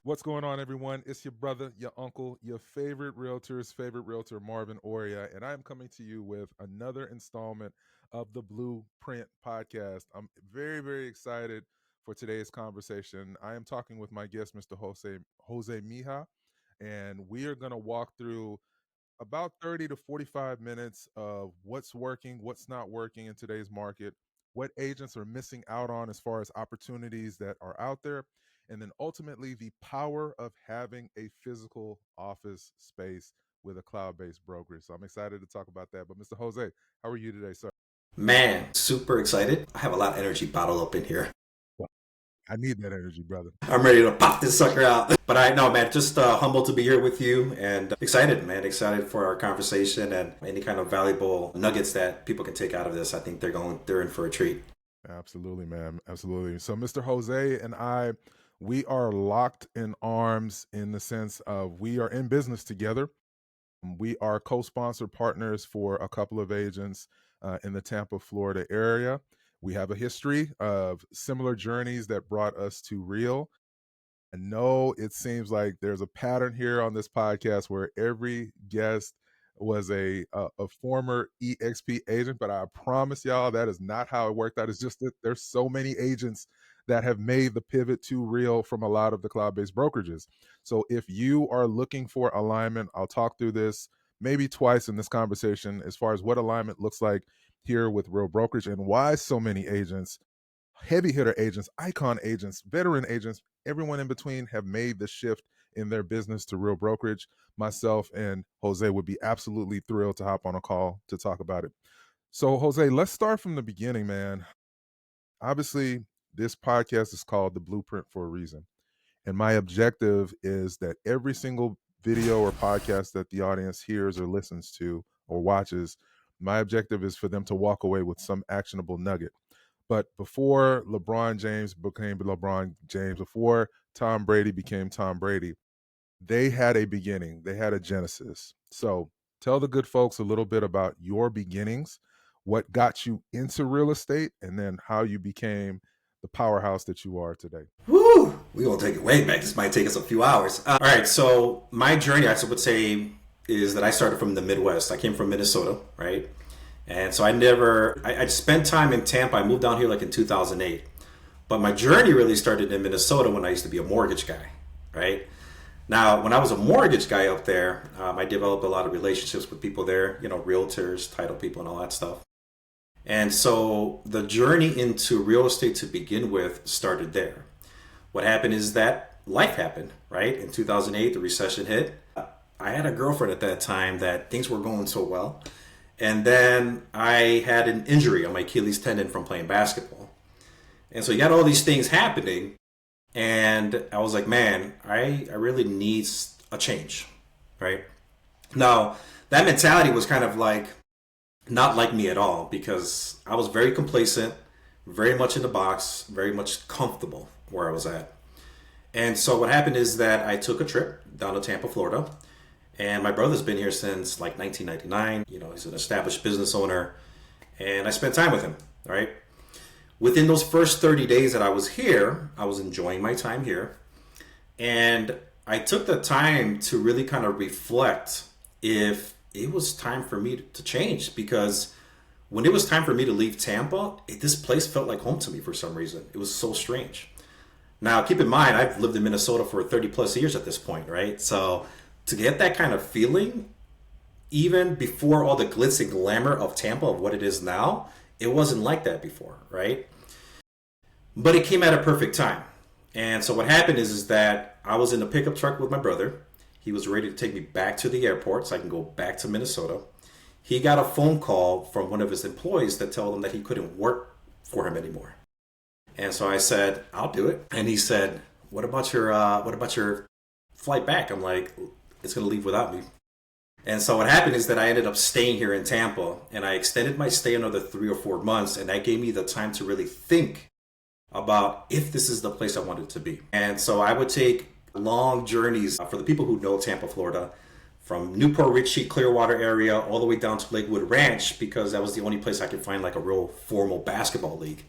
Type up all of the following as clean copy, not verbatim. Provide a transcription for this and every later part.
What's going on, everyone? It's your brother, your uncle, your favorite realtor's favorite realtor, Marvin Orieh, and I am coming to you with another installment of the Blueprint podcast. I'm very, very excited for today's conversation. I am talking with my guest, Mr. Jose Meija, and we are going to walk through about 30 to 45 minutes of what's working, what's not working in today's market, what agents are missing out on as far as opportunities that are out there, and then ultimately the power of having a physical office space with a cloud-based brokerage. So I'm excited to talk about that. But Mr. Jose, how are you today, sir? Man, super excited. I have a lot of energy bottled up in here. Well, I need that energy, brother. I'm ready to pop this sucker out. But I know, man, just humbled to be here with you and excited, man. Excited for our conversation and any kind of valuable nuggets that people can take out of this. I think they're in for a treat. Absolutely, man. Absolutely. So, Mr. Jose and I, we are locked in arms in the sense of we are in business together. We are co-sponsor partners for a couple of agents in the Tampa, Florida area. We have a history of similar journeys that brought us to Real. I know it seems like there's a pattern here on this podcast where every guest was a former EXP agent, but I promise y'all that is not how it worked out. It's just that there's so many agents that have made the pivot to Real from a lot of the cloud-based brokerages. So if you are looking for alignment, I'll talk through this maybe twice in this conversation as far as what alignment looks like here with Real Brokerage and why so many agents, heavy hitter agents, icon agents, veteran agents, everyone in between have made the shift in their business to Real Brokerage. Myself and Jose would be absolutely thrilled to hop on a call to talk about it. So, Jose, let's start from the beginning, man. Obviously, this podcast is called The Blueprint for a reason. And my objective is that every single video or podcast that the audience hears or listens to or watches, my objective is for them to walk away with some actionable nugget. But before LeBron James became LeBron James, before Tom Brady became Tom Brady, they had a beginning, they had a genesis. So tell the good folks a little bit about your beginnings, what got you into real estate, and then how you became the powerhouse that you are today. Woo! We're going to take it way back. This might take us a few hours. All right, so my journey, I would say, is that I started from the Midwest. I came from Minnesota, right? And so I spent time in Tampa. I moved down here like in 2008. But my journey really started in Minnesota when I used to be a mortgage guy, right? Now, when I was a mortgage guy up there, I developed a lot of relationships with people there, realtors, title people, and all that stuff. And so the journey into real estate to begin with started there. What happened is that life happened, right? In 2008, the recession hit. I had a girlfriend at that time that things were going so well. And then I had an injury on my Achilles tendon from playing basketball. And so you got all these things happening. And I was like, man, I really need a change, right? Now, that mentality was kind of like not like me at all because I was very complacent, very much in the box, very much comfortable where I was at. And so what happened is that I took a trip down to Tampa, Florida. And my brother's been here since like 1999. He's an established business owner. And I spent time with him, right? Within those first 30 days that I was here, I was enjoying my time here. And I took the time to really kind of reflect if it was time for me to change. Because when it was time for me to leave Tampa, this place felt like home to me for some reason. It was so strange. Now, keep in mind, I've lived in Minnesota for 30 plus years at this point, right? So to get that kind of feeling, even before all the glitz and glamour of Tampa, of what it is now, it wasn't like that before, right? But it came at a perfect time. And so what happened is that I was in a pickup truck with my brother. He was ready to take me back to the airport so I can go back to Minnesota. He got a phone call from one of his employees that told him that he couldn't work for him anymore. And so I said, I'll do it. And he said, what about your flight back? I'm like, it's going to leave without me. And so what happened is that I ended up staying here in Tampa, and I extended my stay another 3 or 4 months, and that gave me the time to really think about if this is the place I wanted to be. And so I would take long journeys for the people who know Tampa, Florida, from Newport Richie, Clearwater area, all the way down to Lakewood Ranch, because that was the only place I could find like a real formal basketball league.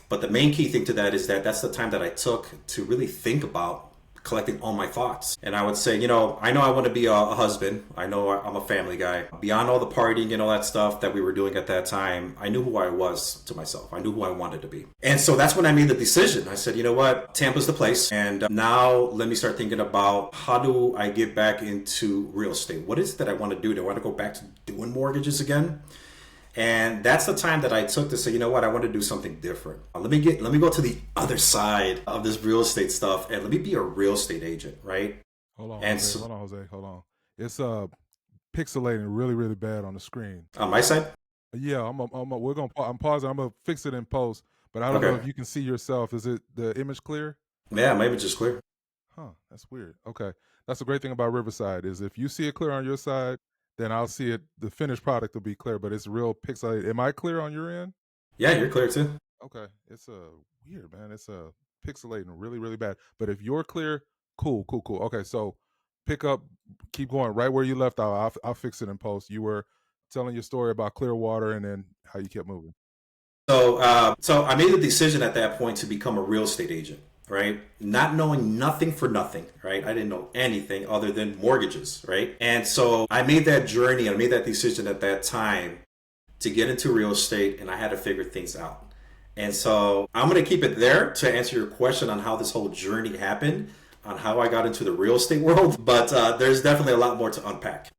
But the main key thing to that is that that's the time that I took to really think about collecting all my thoughts. And I would say, I know I want to be a husband. I know I'm a family guy. Beyond all the partying and all that stuff that we were doing at that time, I knew who I was to myself. I knew who I wanted to be. And so that's when I made the decision. I said, you know what? Tampa's the place. And now let me start thinking about, how do I get back into real estate? What is it that I want to do? Do I want to go back to doing mortgages again? And that's the time that I took to say, you know what, I want to do something different. Let me go to the other side of this real estate stuff, and let me be a real estate agent, right? Hold on, And Jose. so, Hold on. It's pixelating really, really bad on the screen. on my side, Yeah, I'm pausing. I'm gonna fix it in post, but I don't know okay, if you can see yourself. Is it the image clear? yeah, my image is clear. Huh, that's weird. Okay. That's the great thing about Riverside is if you see it clear on your side, then I'll see it. The finished product will be clear, but it's real pixelated. Am I clear on your end? Yeah, you're clear too. Okay. It's weird, man. It's pixelating really, really bad. But if you're clear, cool, cool, cool. Okay, so pick up, keep going right where you left off. I'll fix it in post. You were telling your story about Clearwater and then how you kept moving. So I made the decision at that point to become a real estate agent, right? Not knowing nothing for nothing, right? I didn't know anything other than mortgages, right? And so I made that journey, I made that decision at that time to get into real estate, and I had to figure things out. And so I'm going to keep it there to answer your question on how this whole journey happened, on how I got into the real estate world. But there's definitely a lot more to unpack.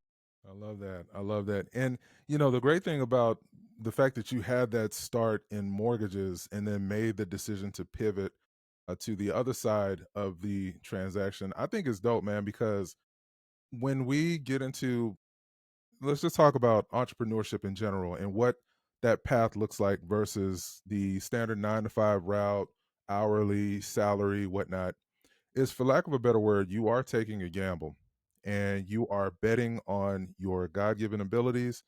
I love that. I love that. And the great thing about the fact that you had that start in mortgages and then made the decision to pivot to the other side of the transaction, I think is dope, man, because when we get into, let's just talk about entrepreneurship in general and what that path looks like versus the standard 9 to 5 route, hourly, salary, whatnot, is, for lack of a better word, you are taking a gamble and you are betting on your God given abilities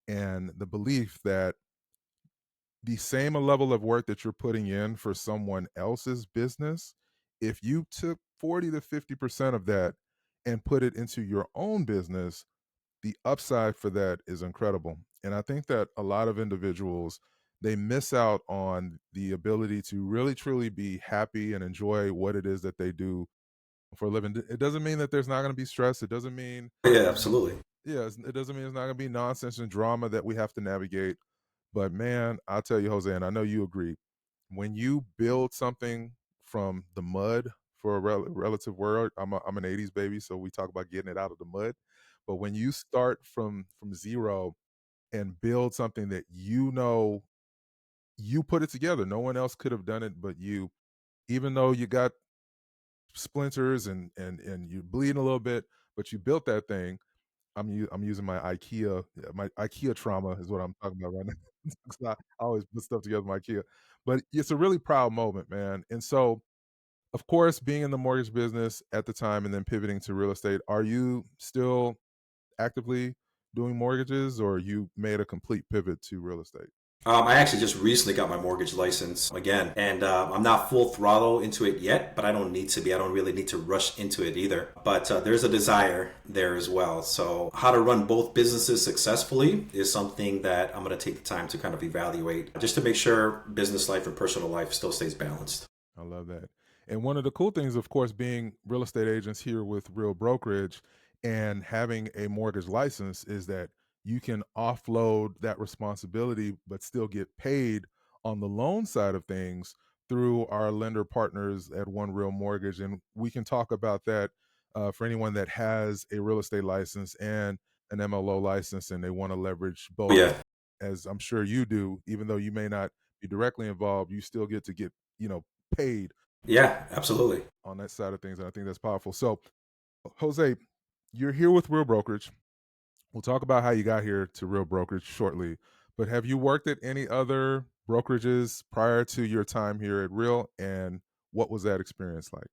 and the belief that the same level of work that you're putting in for someone else's business, if you took 40 to 50% of that and put it into your own business, the upside for that is incredible. And I think that a lot of individuals, they miss out on the ability to really truly be happy and enjoy what it is that they do for a living. It doesn't mean that there's not going to be stress. It doesn't mean, Yeah, absolutely. it doesn't mean it's not going to be nonsense and drama that we have to navigate. But man, I'll tell you, Jose, and I know you agree, when you build something from the mud, for a relative word, I'm an 80s baby, so we talk about getting it out of the mud. But when you start from zero and build something that you put it together, no one else could have done it but you, even though you got splinters and you're bleeding a little bit, but you built that thing. I'm using my IKEA trauma is what I'm talking about right now. 'Cause I always put stuff together with my IKEA, but it's a really proud moment, man. And so, of course, being in the mortgage business at the time and then pivoting to real estate, are you still actively doing mortgages, or you made a complete pivot to real estate? I actually just recently got my mortgage license again, and I'm not full throttle into it yet, but I don't need to be. I don't really need to rush into it either. But there's a desire there as well. So, how to run both businesses successfully is something that I'm going to take the time to kind of evaluate, just to make sure business life and personal life still stays balanced. I love that. And one of the cool things, of course, being real estate agents here with Real Brokerage and having a mortgage license is that you can offload that responsibility, but still get paid on the loan side of things through our lender partners at One Real Mortgage. And we can talk about that for anyone that has a real estate license and an MLO license and they want to leverage Oh, both, yeah. as I'm sure you do, even though you may not be directly involved, you still get paid Yeah, absolutely. on that side of things. And I think that's powerful. So, Jose, you're here with Real Brokerage. We'll talk about how you got here to Real Brokerage shortly. But have you worked at any other brokerages prior to your time here at Real? And what was that experience like?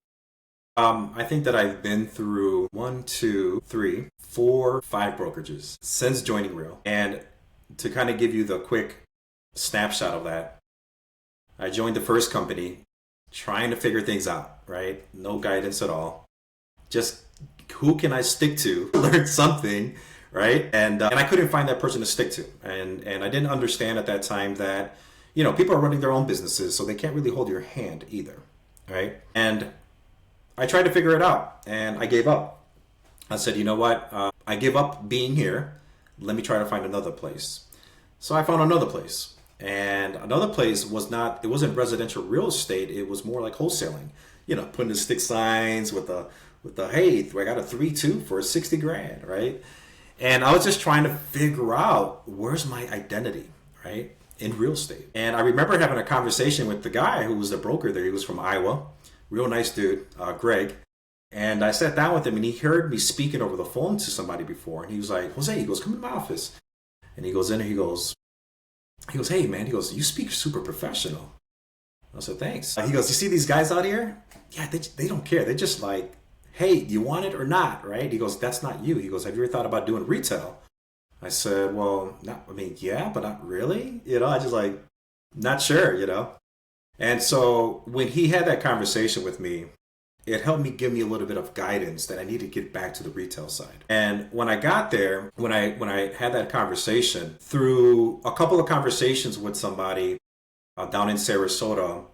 I think that I've been through one, two, three, four, five brokerages since joining Real. And to kind of give you the quick snapshot of that, I joined the first company trying to figure things out, right? No guidance at all. Just who can I stick to, learn something, right? And I couldn't find that person to stick to. And I didn't understand at that time that, people are running their own businesses, so they can't really hold your hand either, right? And I tried to figure it out and I gave up. I said, you know what? I give up being here. Let me try to find another place. So I found another place. And another place it wasn't residential real estate. It was more like wholesaling. You know, putting the stick signs with the hey, I got a 3-2 for 60 grand, right? And I was just trying to figure out where's my identity, right? In real estate. And I remember having a conversation with the guy who was the broker there. He was from Iowa, real nice dude, Greg. And I sat down with him and he heard me speaking over the phone to somebody before. And he was like, Jose, he goes, come to my office. And he goes in and he goes, hey man, he goes, you speak super professional. I said, thanks. He goes, you see these guys out here? Yeah, they don't care. They're just like, hey, you want it or not, right? He goes, that's not you. He goes, have you ever thought about doing retail? I said, well, yeah, but not really. I just like, not sure. And so when he had that conversation with me, it helped me give me a little bit of guidance that I need to get back to the retail side. And when I got there, when I had that conversation, through a couple of conversations with somebody down in Sarasota,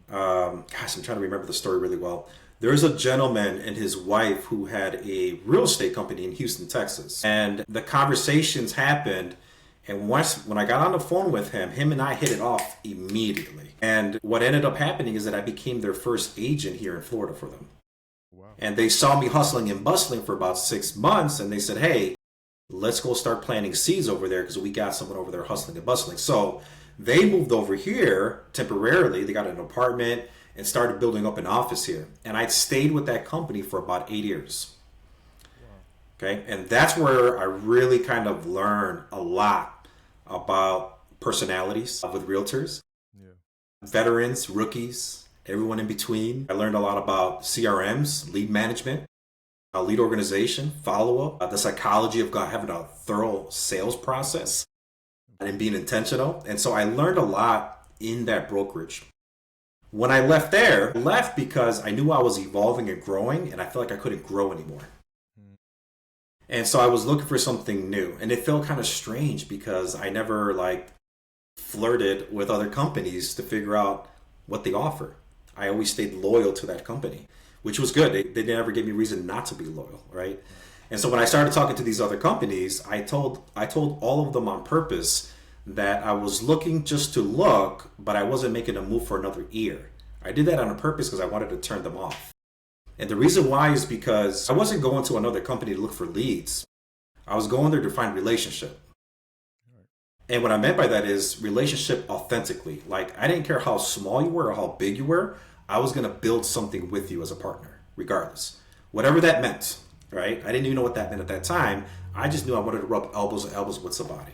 gosh, I'm trying to remember the story really well. There's a gentleman and his wife who had a real estate company in Houston, Texas. And the conversations happened. And when I got on the phone with him and I hit it off immediately. And what ended up happening is that I became their first agent here in Florida for them. Wow. And they saw me hustling and bustling for about 6 months. And they said, hey, let's go start planting seeds over there because we got someone over there hustling and bustling. So they moved over here temporarily. They got an apartment and started building up an office here. And I stayed with that company for about 8 years. Okay, and that's where I really kind of learned a lot about personalities with realtors, Yeah. veterans, rookies, everyone in between. I learned a lot about CRMs, lead management, lead organization, follow-up, the psychology of having a thorough sales process and being intentional. And so I learned a lot in that brokerage. When I left there, I left because I knew I was evolving and growing, and I felt like I couldn't grow anymore. And so I was looking for something new. And it felt kind of strange because I never flirted with other companies to figure out what they offer. I always stayed loyal to that company, which was good. They never gave me reason not to be loyal, right? And so when I started talking to these other companies, I told all of them on purpose that I was looking just to look, but I wasn't making a move for another year. I did that on purpose because I wanted to turn them off. And the reason why is because I wasn't going to another company to look for leads. I was going there to find relationship. And what I meant by that is relationship authentically. Like, I didn't care how small you were or how big you were. I was going to build something with you as a partner, regardless. Whatever that meant, right? I didn't even know what that meant at that time. I just knew I wanted to rub elbows to elbows with somebody.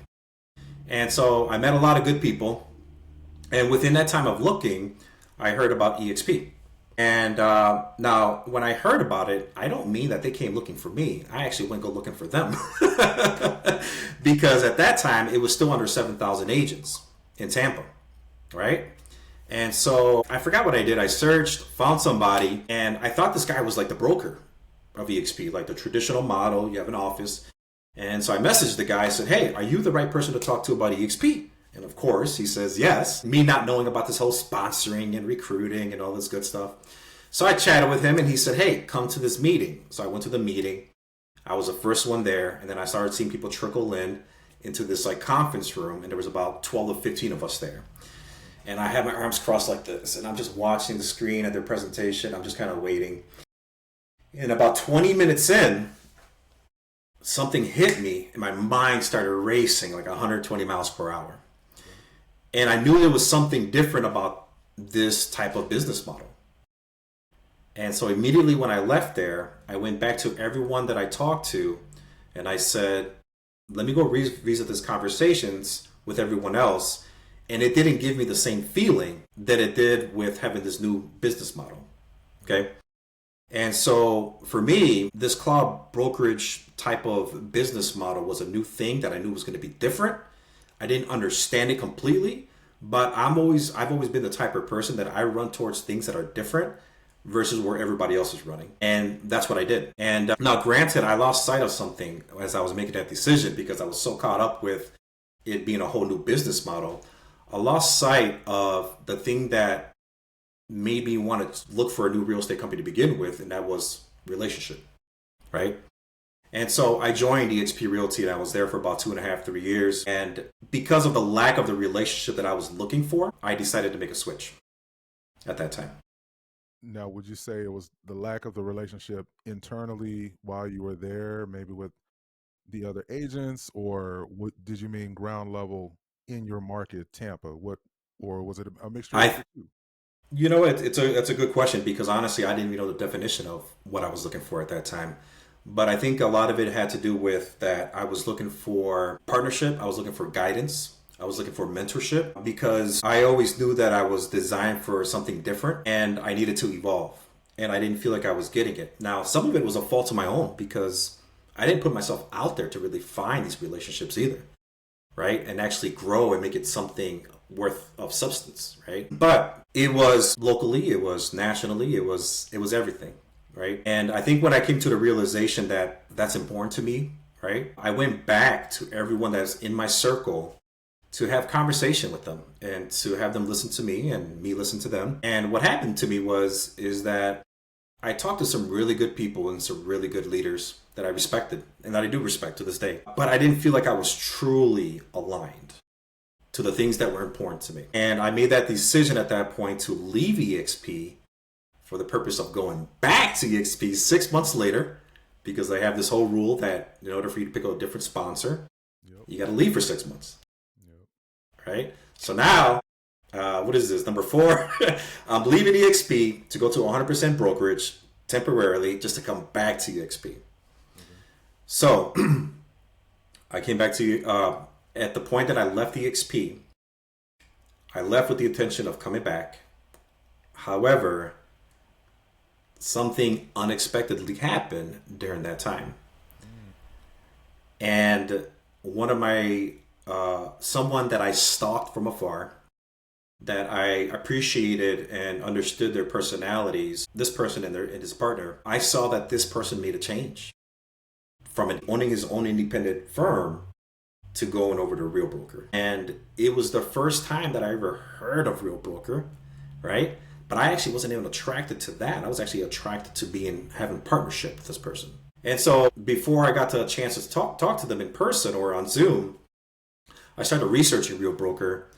And so I met a lot of good people. And within that time of looking, I heard about EXP. And now, when I heard about it, I don't mean that they came looking for me. I actually went go looking for them. Because at that time, it was still under 7,000 agents in Tampa, right? And so I forgot what I did. I searched, found somebody, and I thought this guy was like the broker of EXP, like the traditional model. You have an office. And so I messaged the guy. I said, hey, are you the right person to talk to about EXP? And of course, he says yes. Me not knowing about this whole sponsoring and recruiting and all this good stuff. So I chatted with him and he said, hey, come to this meeting. So I went to the meeting. I was the first one there. And then I started seeing people trickle into this conference room. And there was about 12 or 15 of us there. And I had my arms crossed like this. And I'm just watching the screen at their presentation. I'm just kind of waiting. And about 20 minutes in, something hit me and my mind started racing like 120 miles per hour. And I knew there was something different about this type of business model. And so immediately when I left there, I went back to everyone that I talked to and I said, let me go revisit these conversations with everyone else. And it didn't give me the same feeling that it did with having this new business model. Okay. And so for me, this cloud brokerage type of business model was a new thing that I knew was going to be different. I didn't understand it completely, but I've always been the type of person that I run towards things that are different versus where everybody else is running. And that's what I did. And now granted, I lost sight of something as I was making that decision because I was so caught up with it being a whole new business model. I lost sight of the thing that made me want to look for a new real estate company to begin with, and that was relationship, right? And so I joined EXP Realty, and I was there for about 2.5, 3 years. And because of the lack of the relationship that I was looking for, I decided to make a switch at that time. Now, would you say it was the lack of the relationship internally while you were there, maybe with the other agents, or what did you mean ground level in your market, Tampa? What, or was it a mixture of I the two? You know, it's a good question because honestly, I didn't even know the definition of what I was looking for at that time. But I think a lot of it had to do with that I was looking for partnership, I was looking for guidance, I was looking for mentorship because I always knew that I was designed for something different and I needed to evolve. And I didn't feel like I was getting it. Now, some of it was a fault of my own because I didn't put myself out there to really find these relationships either, right? And actually grow and make it something worth of substance, right? But it was locally, it was nationally, it was everything, right? And I think when I came to the realization that that's important to me, right? I went back to everyone that's in my circle to have conversation with them and to have them listen to me and me listen to them. And what happened to me was is that I talked to some really good people and some really good leaders that I respected and that I do respect to this day. But I didn't feel like I was truly aligned to the things that were important to me. And I made that decision at that point to leave EXP for the purpose of going back to EXP 6 months later because they have this whole rule that in order for you to pick a different sponsor, Yep. you got to leave for 6 months, Yep. right? So now, what is this? Number four, I'm leaving EXP to go to 100% brokerage temporarily just to come back to EXP. Okay. So I came back to at the point that I left EXP, I left with the intention of coming back. However, something unexpectedly happened during that time. Mm. And one of my, someone that I stalked from afar, that I appreciated and understood their personalities, this person and his partner, I saw that this person made a change from owning his own independent firm to going over to Real Broker. And it was the first time that I ever heard of Real Broker, right? But I actually wasn't even attracted to that. I was actually attracted to being having partnership with this person. And so before I got to a chance to talk to them in person or on Zoom, I started researching Real Broker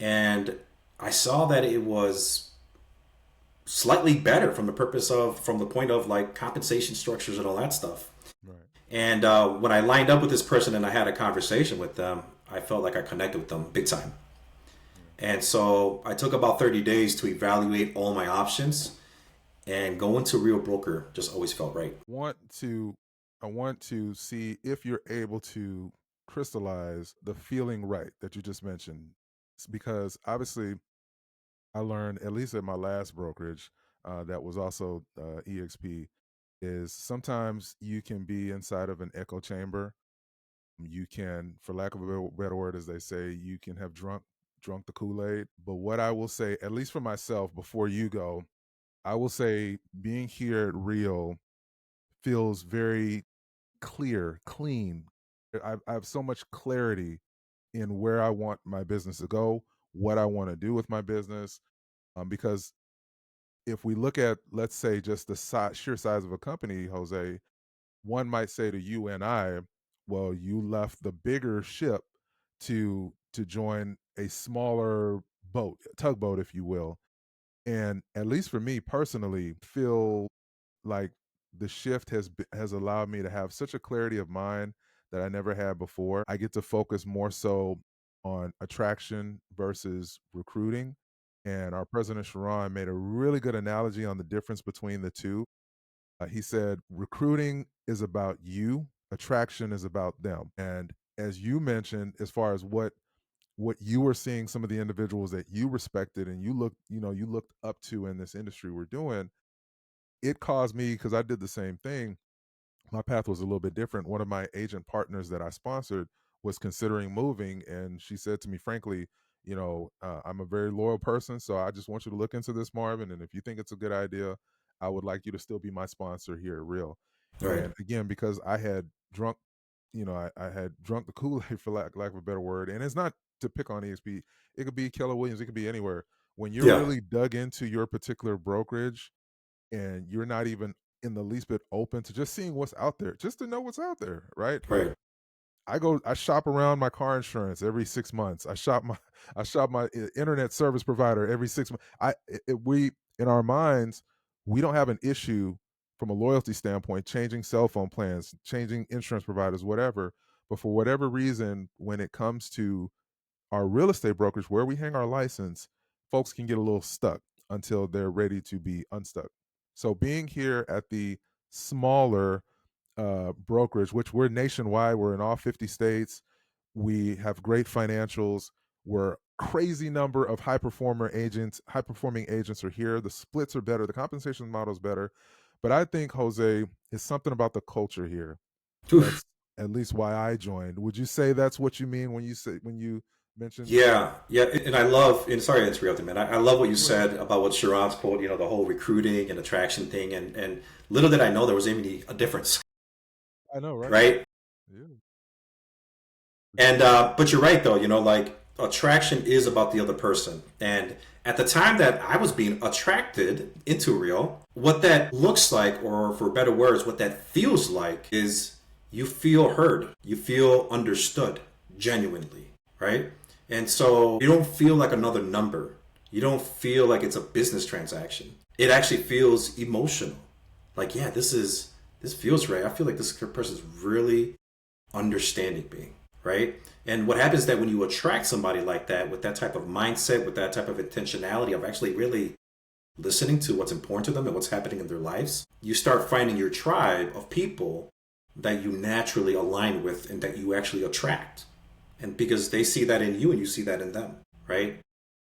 and I saw that it was slightly better from the point of like compensation structures and all that stuff. Right. And when I lined up with this person and I had a conversation with them, I felt like I connected with them big time. Yeah. And so I took about 30 days to evaluate all my options, and going to Real Broker just always felt right. Want to I want to see if you're able to crystallize the feeling right that you just mentioned. Because obviously I learned, at least at my last brokerage, that was also EXP, is sometimes you can be inside of an echo chamber. You can, for lack of a better word, as they say, you can have drunk the Kool-Aid. But what I will say, at least for myself, before you go, I will say being here at Real feels very clear, clean. I have so much clarity in where I want my business to go, what I want to do with my business. Because if we look at, let's say, just the sheer size of a company, Jose, one might say to you and I, well, you left the bigger ship to join a smaller boat, tugboat, if you will. And at least for me personally, feel like the shift has allowed me to have such a clarity of mind that I never had before. I get to focus more so on attraction versus recruiting. And our president Sharon made a really good analogy on the difference between the two. He said, recruiting is about you, attraction is about them. And as you mentioned, as far as what you were seeing, some of the individuals that you respected and you looked up to in this industry were doing, it caused me, because I did the same thing, my path was a little bit different. One of my agent partners that I sponsored was considering moving, and she said to me, frankly, I'm a very loyal person, so I just want you to look into this, Marvin. And if you think it's a good idea, I would like you to still be my sponsor here at Real. Right. And again, because I had drunk, I had drunk the Kool Aid for lack of a better word. And it's not to pick on EXP. It could be Keller Williams. It could be anywhere. when you're Yeah. really dug into your particular brokerage and you're not even in the least bit open to just seeing what's out there, just to know what's out there, right? Like Right. I shop around my car insurance every 6 months. I shop my internet service provider every 6 months. We in our minds we don't have an issue from a loyalty standpoint changing cell phone plans, changing insurance providers, whatever. But for whatever reason, when it comes to our real estate brokerage where we hang our license, folks can get a little stuck until they're ready to be unstuck. So being here at the smaller brokerage, which we're nationwide, we're in all 50 states. We have great financials. We're crazy number of high performing agents are here. The splits are better, the compensation model is better. But I think Jose is something about the culture here. Oof. That's at least why I joined. Would you say that's what you mean when you mentioned? Yeah, yeah, and I love, and sorry to interrupt you, man. I love what you Go ahead. said about what Sharon's quote, the whole recruiting and attraction thing, and little did I know there was even a difference, I know, right? right? Yeah, for And sure. but you're right though, like attraction is about the other person. And at the time that I was being attracted into real, what that looks like, or for better words, what that feels like is you feel heard, you feel understood genuinely, right? And so you don't feel like another number. You don't feel like it's a business transaction. It actually feels emotional. Like, yeah, this feels right. I feel like this person's really understanding me, right? And what happens is that when you attract somebody like that with that type of mindset, with that type of intentionality of actually really listening to what's important to them and what's happening in their lives, you start finding your tribe of people that you naturally align with and that you actually attract. And because they see that in you and you see that in them, right?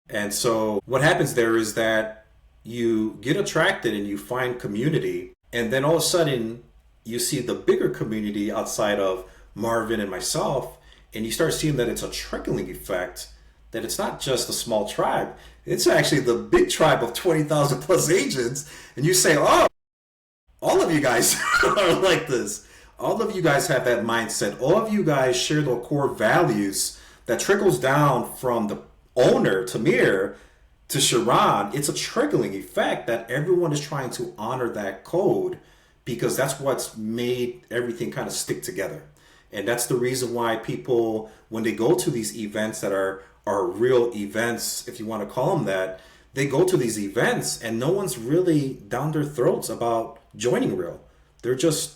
And so what happens there is that you get attracted and you find community, and then all of a sudden you see the bigger community outside of Marvin and myself, and you start seeing that it's a trickling effect, that it's not just a small tribe, it's actually the big tribe of 20,000 plus agents. And you say, oh, all of you guys are like this. All of you guys have that mindset. All of you guys share the core values that trickles down from the owner, Tamir, to Sharon. It's a trickling effect that everyone is trying to honor that code because that's what's made everything kind of stick together. And that's the reason why people, when they go to these events that are real events, if you want to call them that, they go to these events and no one's really down their throats about joining real. They're just,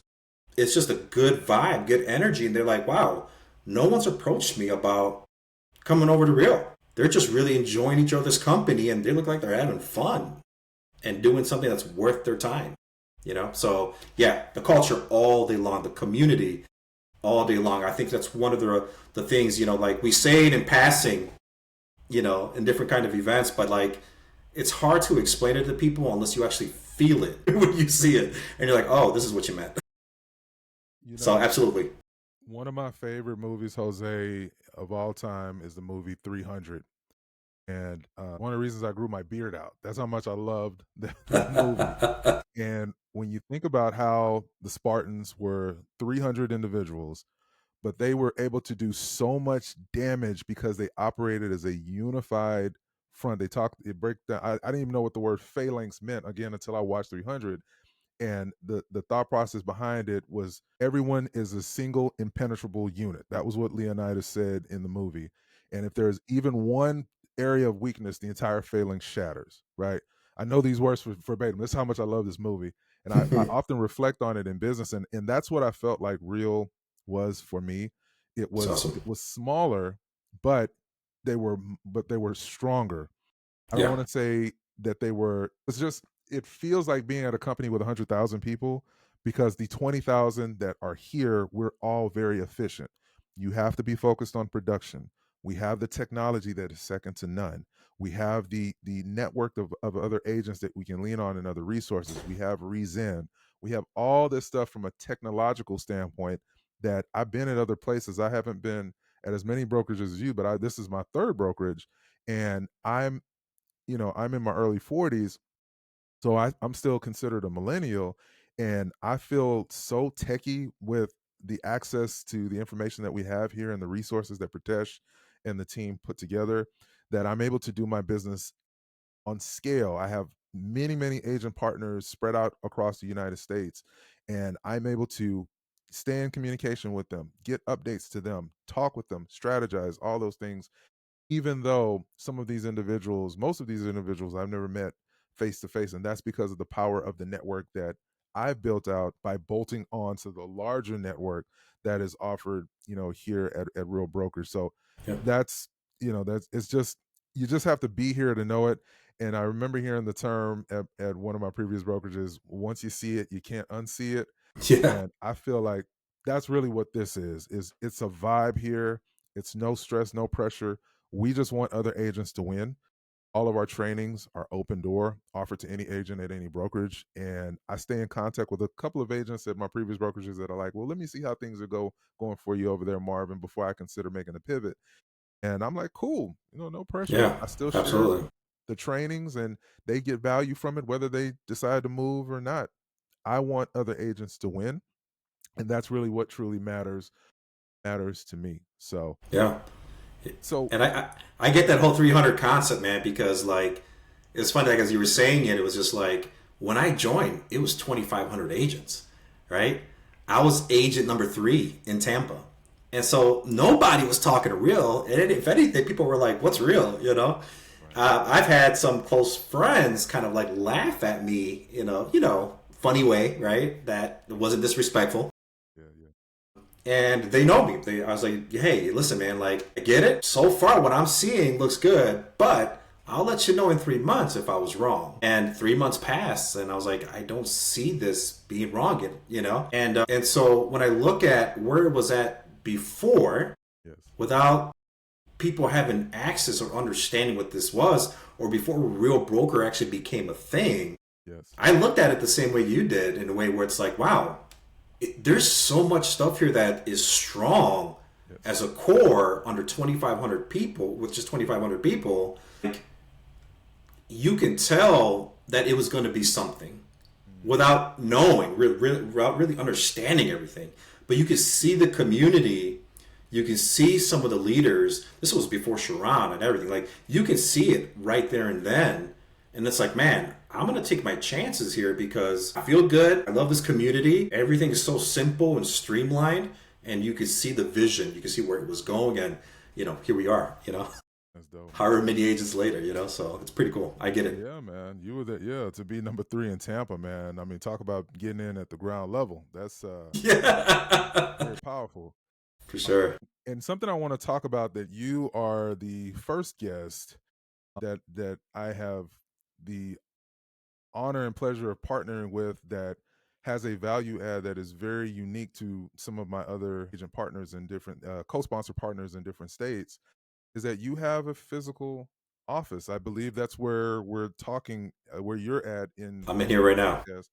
it's just a good vibe, good energy, and they're like, wow, no one's approached me about coming over to real. They're just really enjoying each other's company and they look like they're having fun and doing something that's worth their time. So yeah, the culture all day long, the community all day long. I think that's one of the things, like we say it in passing, in different kind of events, but like it's hard to explain it to people unless you actually feel it when you see it and you're like, oh, this is what you meant. You So know, absolutely. one of my favorite movies, Jose, of all time is the movie 300. And one of the reasons I grew my beard out. That's how much I loved that movie. And when you think about how the Spartans were 300 individuals, but they were able to do so much damage because they operated as a unified front. It break down. I didn't even know what the word phalanx meant again until I watched 300. And the thought process behind it was everyone is a single impenetrable unit. That was what Leonidas said in the movie. And if there's even one area of weakness, the entire phalanx shatters, right? I know these words verbatim. That's how much I love this movie. And I often reflect on it in business. And that's what I felt like real was for me. It It's was awesome. it was smaller, but they were stronger. I don't Yeah. want to say that they were. It's just it feels like being at a company with 100,000 people because the 20,000 that are here, we're all very efficient. You have to be focused on production. We have the technology that is second to none. We have the network of other agents that we can lean on and other resources. We have Rezen. We have all this stuff from a technological standpoint that I've been at other places. I haven't been at as many brokerages as you, but this is my third brokerage, and I'm in my early 40s, so I'm still considered a millennial, and I feel so techie with the access to the information that we have here and the resources that Pratesh and the team put together that I'm able to do my business on scale. I have many, many agent partners spread out across the United States, and I'm able to stay in communication with them, get updates to them, talk with them, strategize, all those things, even though some of these individuals, most of these individuals I've never met face to face. And that's because of the power of the network that I've built out by bolting on to the larger network that is offered, here at Real Brokers. So Yeah. that's, it's just, you just have to be here to know it. And I remember hearing the term at one of my previous brokerages, once you see it, you can't unsee it. Yeah. And I feel like that's really what this is it's a vibe here. It's no stress, no pressure. We just want other agents to win. All of our trainings are open door, offered to any agent at any brokerage. And I stay in contact with a couple of agents at my previous brokerages that are like, well, let me see how things are going for you over there, Marvin, before I consider making a pivot. And I'm like, cool, no pressure. Yeah. I still share Absolutely. the trainings and they get value from it, whether they decide to move or not. I want other agents to win. And that's really what truly matters to me. So, Yeah. so And I get that whole 300 concept, man, because like it's funny, like as you were saying it, it was just like when I joined, it was 2,500 agents, right? I was agent number 3 in Tampa, and so nobody was talking real. And if anything, people were like, "What's real?" You know. right. I've had some close friends kind of like laugh at me, funny way, right? That it wasn't disrespectful. Yeah, yeah. And they know me. I was like, hey, listen, man, like, I get it. So far, what I'm seeing looks good, but I'll let you know in 3 months if I was wrong. And 3 months passed, and I was like, I don't see this being wrong, And so when I look at where it was at before, Yes. without people having access or understanding what this was, or before Real Broker actually became a thing, Yes. I looked at it the same way you did, in a way where it's like, wow, there's so much stuff here that is strong Yes. as a core under 2,500 people, with just 2,500 people. Like, you can tell that it was going to be something without knowing, without really understanding everything. But you could see the community. You can see some of the leaders. This was before Sharon and everything. Like, you can see it right there and then. And it's like, man, I'm going to take my chances here because I feel good. I love this community. Everything is so simple and streamlined. And you can see the vision. You can see where it was going. And, here we are, That's dope, however man. many ages later, so it's pretty cool. I get it. Yeah, man. You were there, yeah, to be number 3 in Tampa, man. I mean, talk about getting in at the ground level. That's Yeah, very powerful. for Um, sure. and something I want to talk about, that you are the first guest that I have the honor and pleasure of partnering with, that has a value add that is very unique to some of my other agent partners and different co-sponsor partners in different states, is that you have a physical office. I believe that's where we're talking, where you're at in I'm in here Jose's right now. podcast.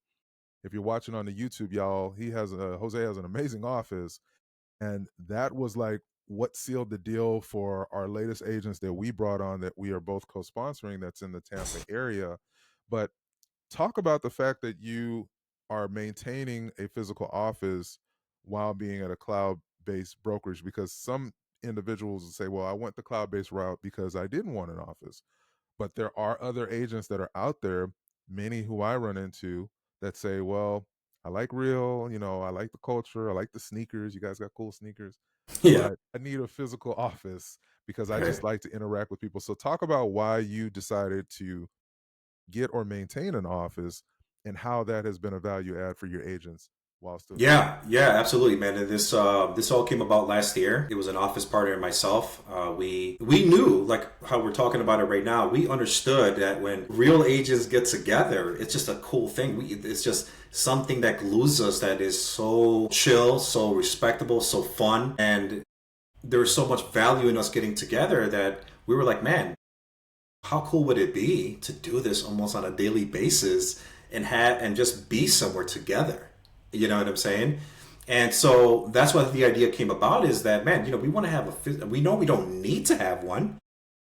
If you're watching on the YouTube, y'all, Jose has an amazing office, and that was like what sealed the deal for our latest agents that we brought on, that we are both co-sponsoring, that's in the Tampa area. But talk about the fact that you are maintaining a physical office while being at a cloud-based brokerage, because some individuals will say, well, I went the cloud-based route because I didn't want an office. But there are other agents that are out there, many who I run into, that say, well, I like real, I like the culture, I like the sneakers. You guys got cool sneakers, Yeah. but I need a physical office because I just Right. like to interact with people. So talk about why you decided to get or maintain an office, and how that has been a value add for your agents while still doing. Yeah, yeah, absolutely, man. And this all came about last year. It was an office partner and myself. We knew, like how we're talking about it right now. We understood that when real agents get together, it's just a cool thing. It's just something that glues us. That is so chill, so respectable, so fun, and there was so much value in us getting together that we were like, man, how cool would it be to do this almost on a daily basis and just be somewhere together? You know what I'm saying? And so that's why the idea came about, is that, man, we want to have we know we don't need to have one,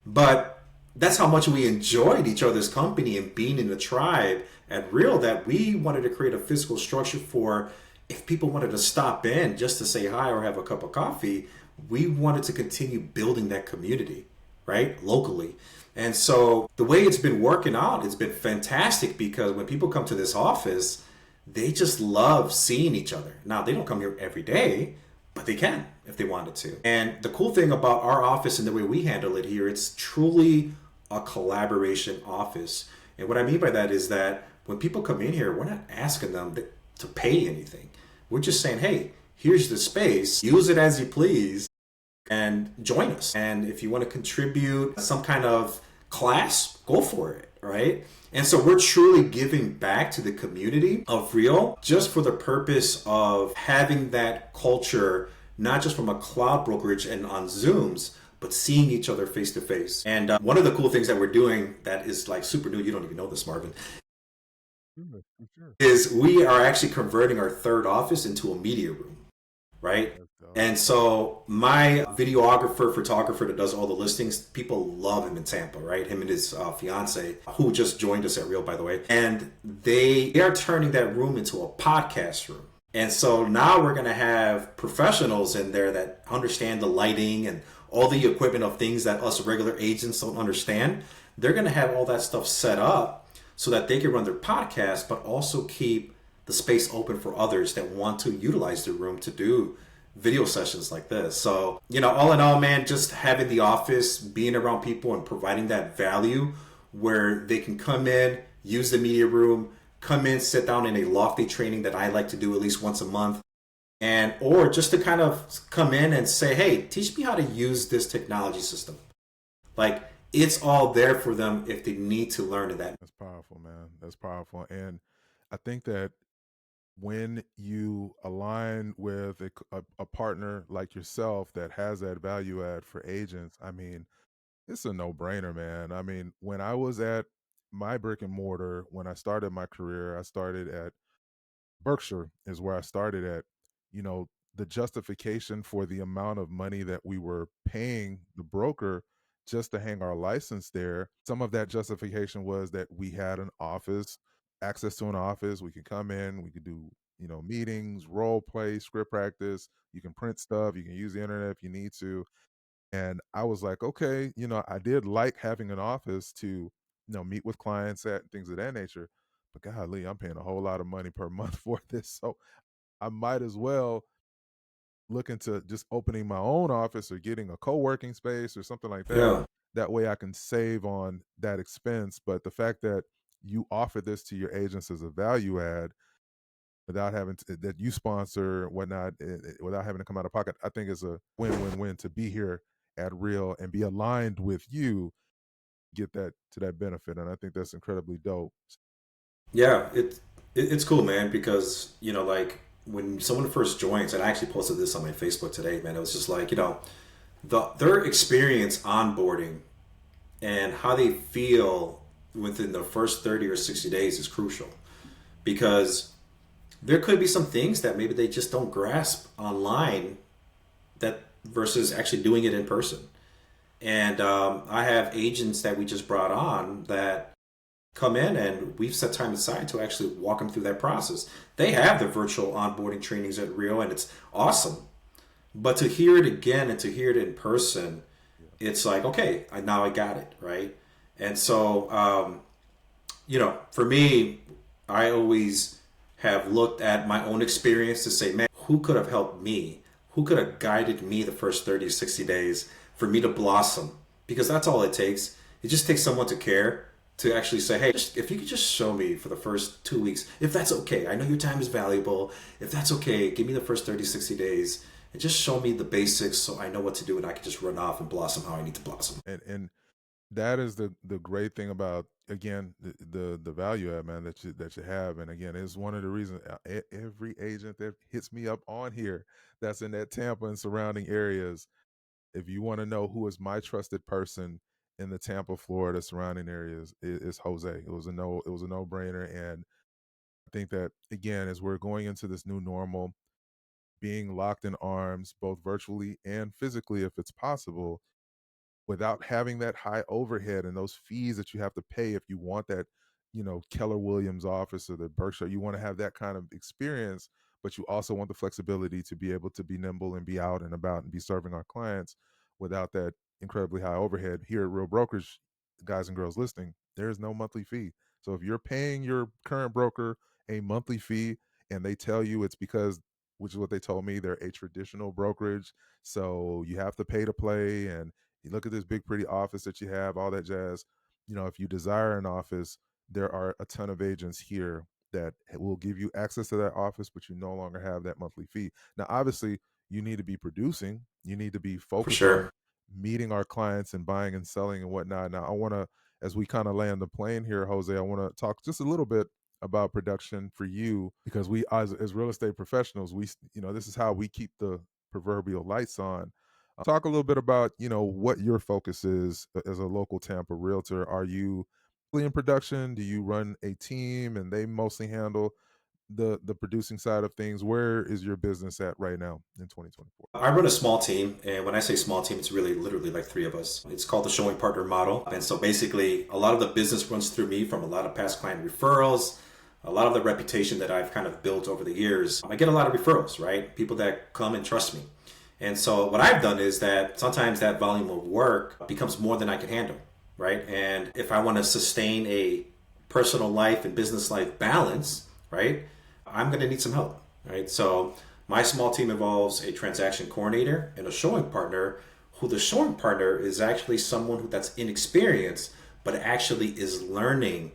but that's how much we enjoyed each other's company and being in the tribe at Real, that we wanted to create a physical structure for, if people wanted to stop in just to say hi or have a cup of coffee, we wanted to continue building that community, right? Locally. And so the way it's been working out, it's been fantastic because when people come to this office, they just love seeing each other. Now, they don't come here every day, but they can if they wanted to. And the cool thing about our office and the way we handle it here, it's truly a collaboration office. And what I mean by that is that when people come in here, we're not asking them to pay anything. We're just saying, hey, here's the space, use it as you please, and join us. And if you want to contribute some kind of class, go for it, right? And so we're truly giving back to the community of Real just for the purpose of having that culture, not just from a cloud brokerage and on Zooms, but seeing each other face to face. And one of the cool things that we're doing that is like super new, you don't even know this, Marvin, Sure, for sure. is we are actually converting our third office into a media room, right? That's dope. And so my videographer, photographer that does all the listings, people love him in Tampa, right? Him and his fiance, who just joined us at Real, by the way. And they are turning that room into a podcast room. And so now we're going to have professionals in there that understand the lighting and all the equipment of things that us regular agents don't understand. They're going to have all that stuff set up so that they can run their podcast, but also keep the space open for others that want to utilize the room to do video sessions like this. So, all in all, man, just having the office, being around people and providing that value where they can come in, use the media room, come in, sit down in a lofty training that I like to do at least once a month. And or just to kind of come in and say, hey, teach me how to use this technology system. Like it's all there for them if they need to learn that. That's powerful, man. That's powerful. And I think that when you align with a partner like yourself that has that value add for agents, I mean, it's a no brainer, man. I mean, when I was at my brick and mortar, when I started my career, I started at Berkshire is where I started at. You know, the justification for the amount of money that we were paying the broker just to hang our license there, some of that justification was that we had an office, access to an office. We could come in, we could do, meetings, role play, script practice. You can print stuff, you can use the internet if you need to. And I was like, okay, I did like having an office to, meet with clients at things of that nature. But golly, I'm paying a whole lot of money per month for this. So I might as well look into just opening my own office or getting a co-working space or something like that. Yeah. That way I can save on that expense. But the fact that you offer this to your agents as a value add without having to, that you sponsor whatnot, without having to come out of pocket, I think is a win-win-win to be here at Real and be aligned with you, get that to that benefit. And I think that's incredibly dope. Yeah, it's cool, man, because like when someone first joins, and I actually posted this on my Facebook today, man, it was just like, their experience onboarding and how they feel within the first 30 or 60 days is crucial because there could be some things that maybe they just don't grasp online that versus actually doing it in person. And I have agents that we just brought on that come in and we've set time aside to actually walk them through that process. They have the virtual onboarding trainings at Rio and it's awesome. But to hear it again and to hear it in person, Yeah. it's like, okay, now I got it, right? And so, for me, I always have looked at my own experience to say, man, who could have helped me? Who could have guided me the first 30, 60 days for me to blossom? Because that's all it takes. It just takes someone to care, to actually say, hey, if you could just show me for the first 2 weeks, if that's okay. I know your time is valuable. If that's okay, give me the first 30, 60 days and just show me the basics so I know what to do and I can just run off and blossom how I need to blossom. And that is the great thing about, again, the value add, man, that you have. And again, it's one of the reasons every agent that hits me up on here that's in that Tampa and surrounding areas, if you want to know who is my trusted person in the Tampa, Florida surrounding areas, is Jose. It was a no brainer. And I think that, again, as we're going into this new normal, being locked in arms both virtually and physically if it's possible, without having that high overhead and those fees that you have to pay if you want that, Keller Williams office or the Berkshire, you want to have that kind of experience, but you also want the flexibility to be able to be nimble and be out and about and be serving our clients without that incredibly high overhead. Here at Real Brokerage, guys and girls listening, there is no monthly fee. So if you're paying your current broker a monthly fee and they tell you it's because, which is what they told me, they're a traditional brokerage, so you have to pay to play, and you look at this big pretty office that you have, all that jazz. If you desire an office, there are a ton of agents here that will give you access to that office, but you no longer have that monthly fee. Now, obviously, you need to be producing, you need to be For focused on sure. meeting our clients and buying and selling and whatnot. Now, I want to, as we kind of land the plane here, Jose, I want to talk just a little bit about production for you, because we, as real estate professionals, this is how we keep the proverbial lights on. Talk a little bit about what your focus is as a local Tampa realtor. Are you in production? Do you run a team and they mostly handle the producing side of things? Where is your business at right now in 2024? I run a small team, and when I say small team, it's really literally like three of us. It's called the showing partner model. And so basically, a lot of the business runs through me from a lot of past client referrals, a lot of the reputation that I've kind of built over the years. I get a lot of referrals, right? People that come and trust me. And so what I've done is that sometimes that volume of work becomes more than I can handle, right? And if I want to sustain a personal life and business life balance, right, I'm going to need some help, right? So my small team involves a transaction coordinator and a showing partner, who the showing partner is actually someone that's inexperienced, but actually is learning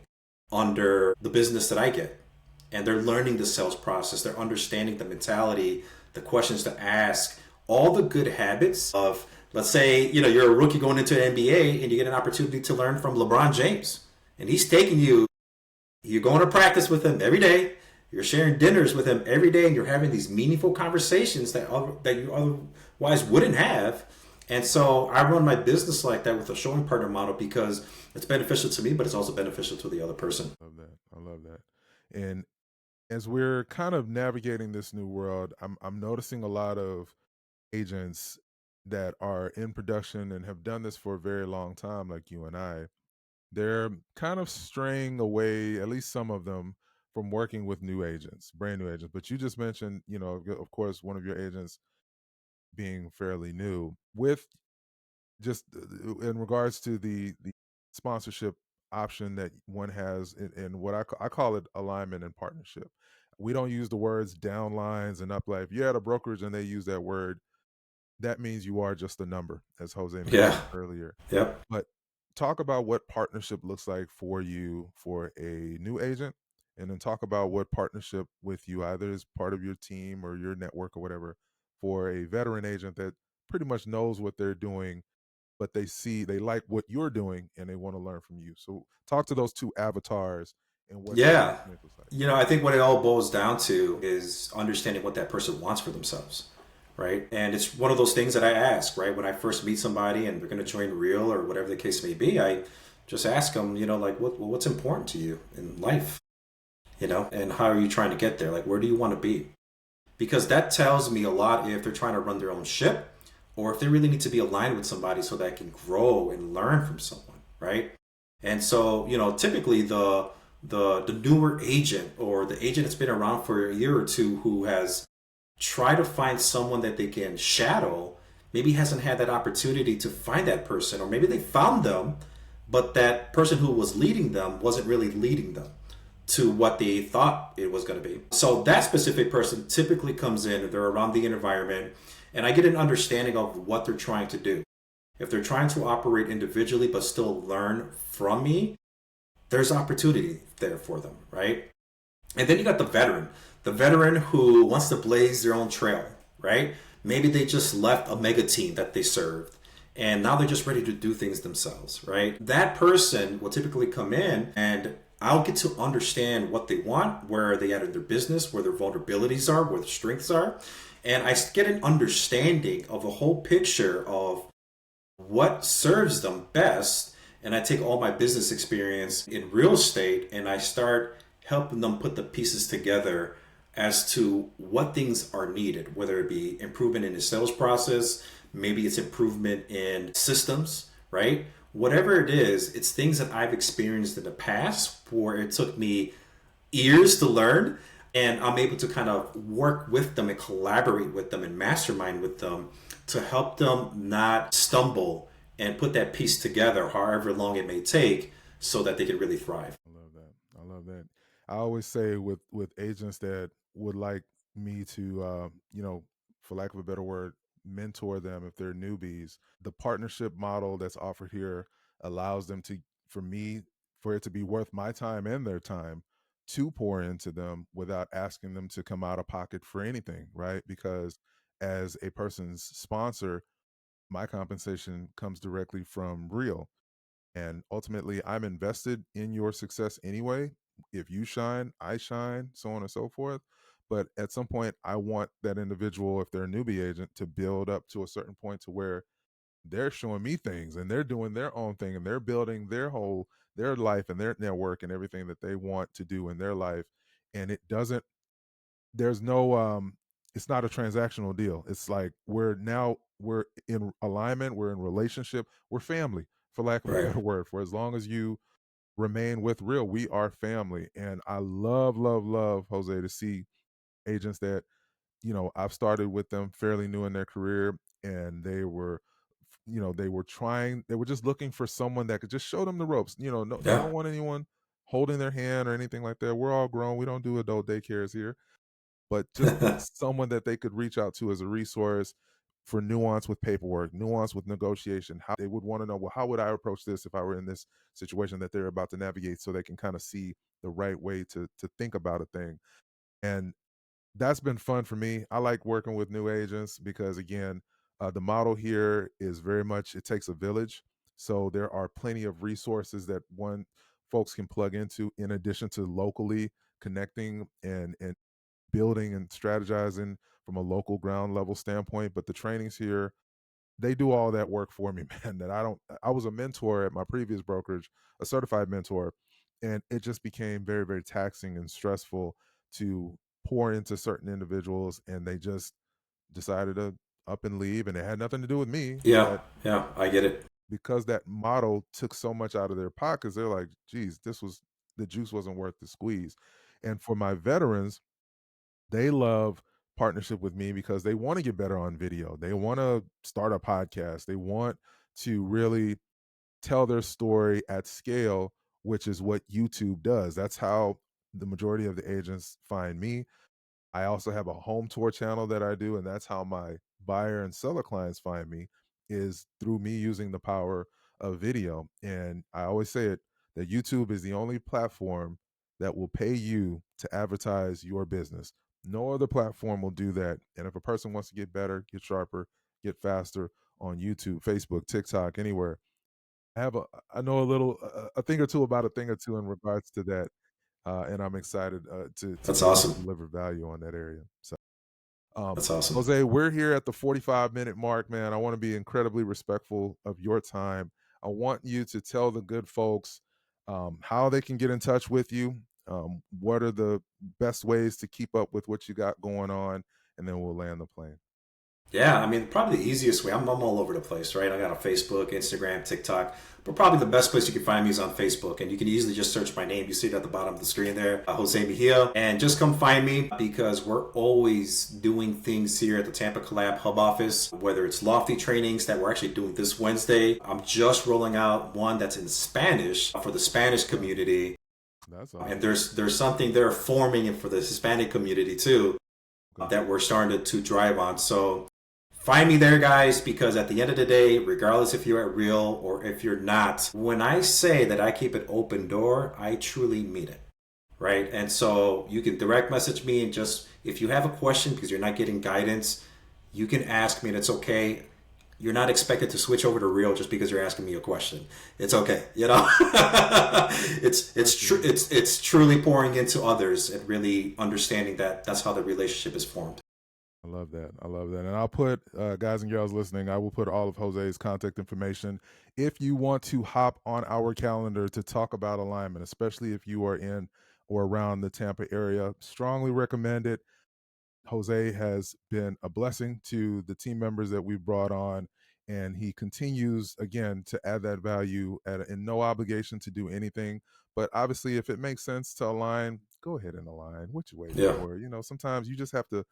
under the business that I get. And they're learning the sales process. They're understanding the mentality, the questions to ask, all the good habits of, let's say, you're a rookie going into an NBA and you get an opportunity to learn from LeBron James. And he's taking you, you're going to practice with him every day. You're sharing dinners with him every day, and you're having these meaningful conversations that you otherwise wouldn't have. And so I run my business like that with a showing partner model, because it's beneficial to me, but it's also beneficial to the other person. Love that. I love that. And as we're kind of navigating this new world, I'm noticing a lot of agents that are in production and have done this for a very long time, like you and I. They're kind of straying away, at least some of them, from working with new agents, brand new agents. But you just mentioned, of course, one of your agents being fairly new. With just in regards to the sponsorship option that one has in what I call it alignment and partnership. We don't use the words downlines and uplife. If you're at a brokerage and they use that word, that means you are just a number, as Jose mentioned Yeah. earlier. Yep. But talk about what partnership looks like for you for a new agent, and then talk about what partnership with you, either as part of your team or your network or whatever, for a veteran agent that pretty much knows what they're doing, but they like what you're doing and they want to learn from you. So talk to those two avatars and what that Yeah. experience looks like. I think what it all boils down to is understanding what that person wants for themselves, right? And it's one of those things that I ask, right? When I first meet somebody and they're going to join Real or whatever the case may be, I just ask them, like, what's important to you in life, and how are you trying to get there? Like, where do you want to be? Because that tells me a lot if they're trying to run their own ship, or if they really need to be aligned with somebody so that I can grow and learn from someone, right? And so, typically the newer agent, or the agent that's been around for a year or two, who has tried to find someone that they can shadow, maybe hasn't had that opportunity to find that person, or maybe they found them, but that person who was leading them wasn't really leading them to what they thought it was going to be. So that specific person typically comes in, they're around the environment, and I get an understanding of what they're trying to do. If they're trying to operate individually but still learn from me, there's opportunity there for them, right? And then you got the veteran who wants to blaze their own trail, right? Maybe they just left a mega team that they served, and now they're just ready to do things themselves, right? That person will typically come in, and I'll get to understand what they want, where are they at in their business, where their vulnerabilities are, where their strengths are. And I get an understanding of a whole picture of what serves them best. And I take all my business experience in real estate and I start helping them put the pieces together as to what things are needed, whether it be improvement in the sales process, maybe it's improvement in systems, right? Whatever it is, it's things that I've experienced in the past where it took me years to learn, and I'm able to kind of work with them and collaborate with them and mastermind with them to help them not stumble and put that piece together, however long it may take, so that they can really thrive. I love that. I love that. I always say with agents that would like me to, for lack of a better word, mentor them if they're newbies. The partnership model that's offered here allows them to, for me, for it to be worth my time and their time to pour into them without asking them to come out of pocket for anything, right? Because as a person's sponsor, my compensation comes directly from Real, and ultimately, I'm invested in your success anyway. If you shine, I shine, so on and so forth. But at some point, I want that individual, if they're a newbie agent, to build up to a certain point to where they're showing me things and they're doing their own thing and they're building their life and their network and everything that they want to do in their life. And it doesn't, there's no, it's not a transactional deal. It's like we're in alignment, we're in relationship, we're family, for lack of a Right. better word. For as long as you remain with Real, we are family. And I love, love, love, Jose, to see agents that, I've started with them fairly new in their career, and they were trying, they were just looking for someone that could just show them the ropes. No, they Yeah. don't want anyone holding their hand or anything like that. We're all grown. We don't do adult daycares here, but just someone that they could reach out to as a resource for nuance with paperwork, nuance with negotiation. How they would want to know, well, how would I approach this if I were in this situation that they're about to navigate, so they can kind of see the right way to think about a thing. And that's been fun for me. I like working with new agents because, again, the model here is very much, it takes a village. So there are plenty of resources that one folks can plug into in addition to locally connecting and building and strategizing from a local ground level standpoint. But the trainings here, they do all that work for me, man. That I don't. I was a mentor at my previous brokerage, a certified mentor, and it just became very, very taxing and stressful to pour into certain individuals, and they just decided to up and leave, and it had nothing to do with me, Yeah. but Yeah. I get it. because that model took so much out of their pockets, they're like, "Geez, this was the juice wasn't worth the squeeze." And for my veterans, they love partnership with me because they want to get better on video. They want to start a podcast. They want to really tell their story at scale, which is what YouTube does. That's how the majority of the agents find me. I also have a home tour channel that I do, and that's how my buyer and seller clients find me, is through me using the power of video. And I always say it, that YouTube is the only platform that will pay you to advertise your business. No other platform will do that. And if a person wants to get better, get sharper, get faster on YouTube, Facebook, TikTok, anywhere, I know a thing or two about a thing or two in regards to that, and I'm excited to That's be able to awesome. deliver value on that area. So, um, That's awesome. Jose, we're here at the 45-minute mark, man. I want to be incredibly respectful of your time. I want you to tell the good folks how they can get in touch with you. What are the best ways to keep up with what you got going on, and then we'll land the plane. Yeah, I mean, probably the easiest way. I'm all over the place, right? I got a Facebook, Instagram, TikTok, but probably the best place you can find me is on Facebook. And you can easily just search my name. You see it at the bottom of the screen there, Jose Meija. And just come find me because we're always doing things here at the Tampa Collab Hub office, whether it's lofty trainings that we're actually doing this Wednesday. I'm just rolling out one that's in Spanish for the Spanish community. That's And awesome. there's something there forming for the Hispanic community too Okay. that we're starting to drive on. So find me there, guys, because at the end of the day, regardless if you're at Real or if you're not, when I say that I keep an open door, I truly mean it. Right. And so you can direct message me and just, if you have a question because you're not getting guidance, you can ask me and it's okay. You're not expected to switch over to Real just because you're asking me a question. It's okay, you know. Absolutely. It's truly pouring into others and really understanding that that's how the relationship is formed. I love that. I love that. And I'll put, guys and girls listening, I will put all of Jose's contact information. If you want to hop on our calendar to talk about alignment, especially if you are in or around the Tampa area, strongly recommend it. Jose has been a blessing to the team members that we've brought on, and he continues again to add that value in no obligation to do anything. But obviously, if it makes sense to align, go ahead and align. What you waiting Yeah. for? Sometimes you just have to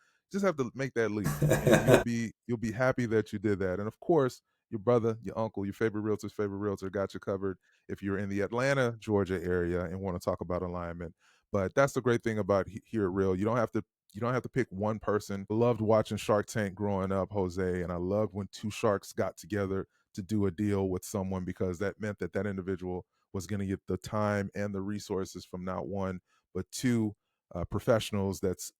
make that leap, and you'll be happy that you did that. And of course, your brother, your uncle, your favorite realtor's favorite realtor got you covered if you're in the Atlanta, Georgia area and want to talk about alignment. But that's the great thing about here at Real. You don't have to pick one person. I loved watching Shark Tank growing up, Jose, and I loved when two sharks got together to do a deal with someone because that meant that that individual was going to get the time and the resources from not one but two professionals that's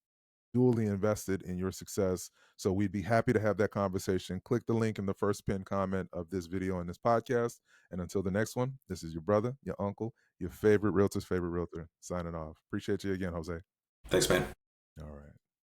duly invested in your success. So we'd be happy to have that conversation. Click the link in the first pinned comment of this video and this podcast. And until the next one, this is your brother, your uncle, your favorite realtor's favorite realtor signing off. Appreciate you again, Jose. Thanks, man. All right.